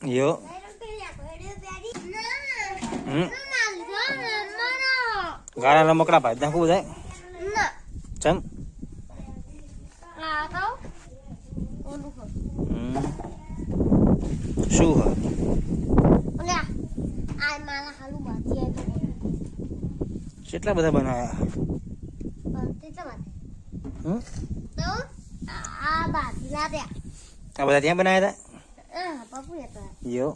યો ગાળા રમકડા ભાઈ નાખવું જાય ચમ શું કેટલા બધા બનાયા આ બધા ત્યાં બનાવ્યા હતા યો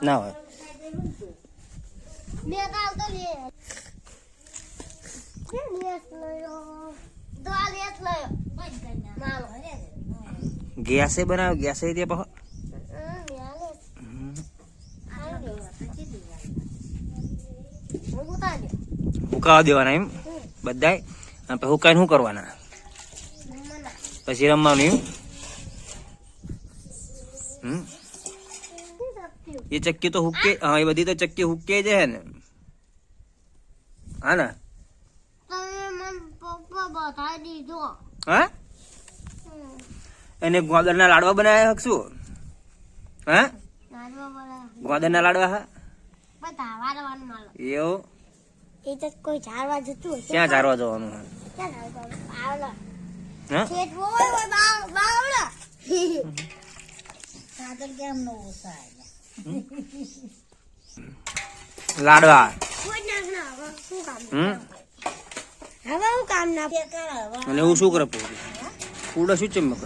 ના હોય ગેસે બનાવ ગેસે ત્યાં પહો હુકાવા દેવાના એમ બધાય પછી હુકાઈને શું કરવાના પછી રમવાનું એમ એ ચક્કી તો હુકે હા એ બધી તો ચક્કી હુકે જ હે ને હા ને હા એને ગોદરના લાડવા બનાવ્યા હકશું હા ગોદરના લાડવા હા એવું એ તો કોઈ ઝાડવા જતું ક્યાં ઝાડવા જવાનું લાડવા અને હું શું કરે પૂડો શું ચમક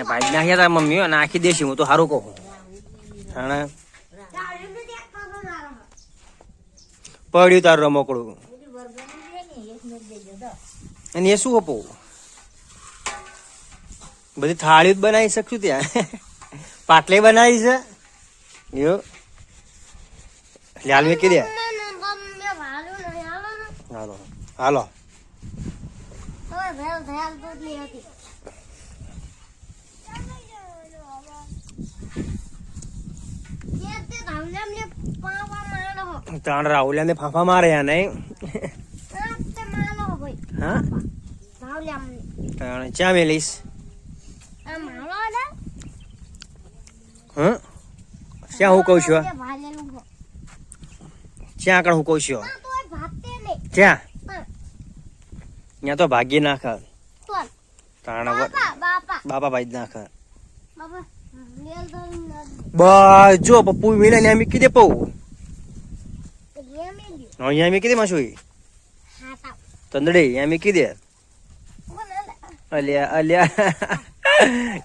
ભાઈ નાખ્યા તા મમ્મી નાખી દેશી હું તો સારું કહું પડ્યું તારું રમકડું અને એ શું આપો બધી થાળી જ બનાવી શકશું ત્યાં પાટલે બનાવી છે એવું લાલ મેકી દે હાલો હાલો ત્રણ રાહુલ ને ફાંફા મારે નહીં હા ચા મેલીશ હા ક્યાં હું કઉ છું ક્યાં આગળ હું કઉ છું ક્યાં ત્યાં તો ભાગી નાખે બાપા ભાઈ નાખે બસ જો પપ્પુ મિલે ને મીકી દે પપ્પુ અહીંયા મીકી દે માસુઈ તંદડી અહીંયા મીકી દે અલ્યા અલ્યા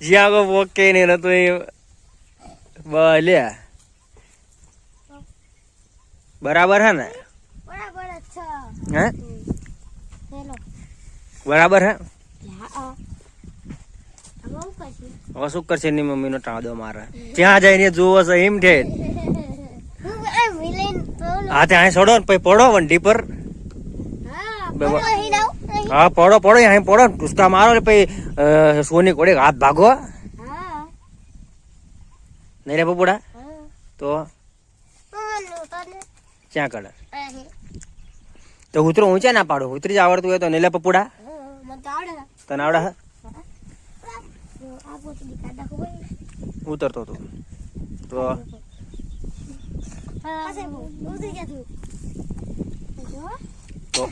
જ્યાં કો પોકે ને નતો એ બલ્યા બરાબર હે ને હે બરાબર હે હવે શું કરશે એની મમ્મી નો ટાળો મારે ત્યાં જઈને જોવો છે એમ છે હા ત્યાં છોડો ને પછી પડો વંડી પર હા પડો પડો અહીં પડો ટુસકા મારો પછી સોની કોડે હાથ ભાગો નહીં રે પપુડા તો ક્યાં કડે તો ઉતરો ઊંચા ના પાડો ઉતરી જ આવડતું હોય તો નહીં લે પપુડા તને આવડે હા ઉતરતો તું તો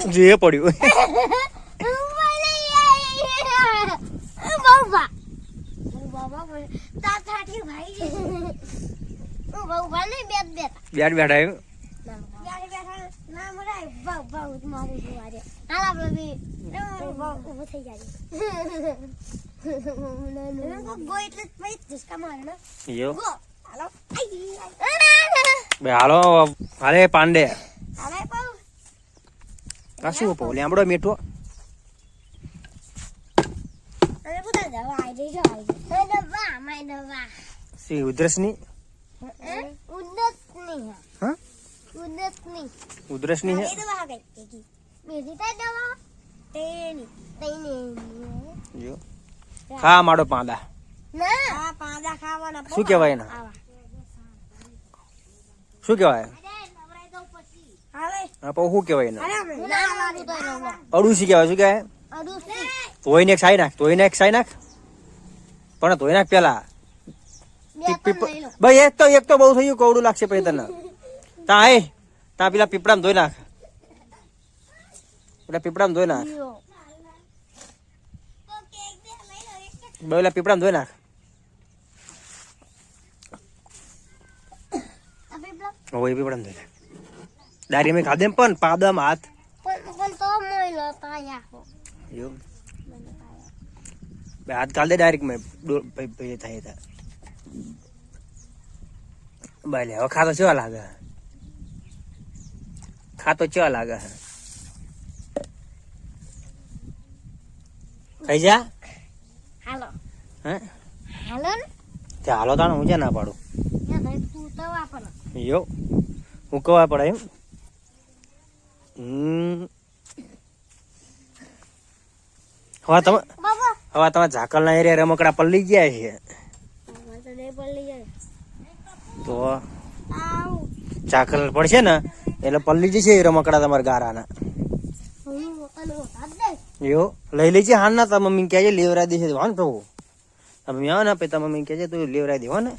જે પડ્યું બેઠ બેઠા હાલો હાલે પાંડે શું પો લેમડો મીઠો ઉધરસ ની ઉધરસ ની ખા માડો પાંદા શું કેવાય ને શું કેવાય શું કેવાય ને અડુસી કેવાય શું કેવાય તોય ને એક સાઈ નાખ તોય ને એક સાઈ નાખ પણ ધોઈ નાખ પેલા બે પણ લઈ લો. ભાઈ એક તો બહુ થઈ ગયું કવડું લાગશે પછી તને તા પેલા પીપળામાં ધોઈ નાખ પેલા પીપળામાં ધોઈ નાખ લ્યો. પેલા પીપળામાં ધોઈ નાખ આ પીપળા? હોય પીપળામાં ધોઈ નાખ દારી મેં ખાધે પણ પાદામાં હાથ પણ તો મોઈ લો પાયા હો. એવું મને પાયા. બે હાથ કાઢ દે ડાયરેક્ટ મેં થાય તા બાલે હવે ખાતો કેવા લાગે ખાઈ જા હાલો હે હાલો ને તે હાલો તાણ હું ના પાડું યા ભાઈ તું તો વાપરો. યો હું કવા પડે એમ બાબા હવે તમે ઝાકલ ના એરિયા રમકડા પલ્લી ગયા છે આમાં તો નહીં પડી જાય. તો આવ ઝાકલ પડશે ને એટલે પલ્લી જશે એ રમકડા તમારા ગારાના હું ઓલો હાથ દે. યો લઈ લેજે હાલ ના તા મમ્મી કહેજે લેવરા દેશે વાંધો તમે આવો ને પછી તમારી મમ્મી કહેજે તું લેવરા દેવો ને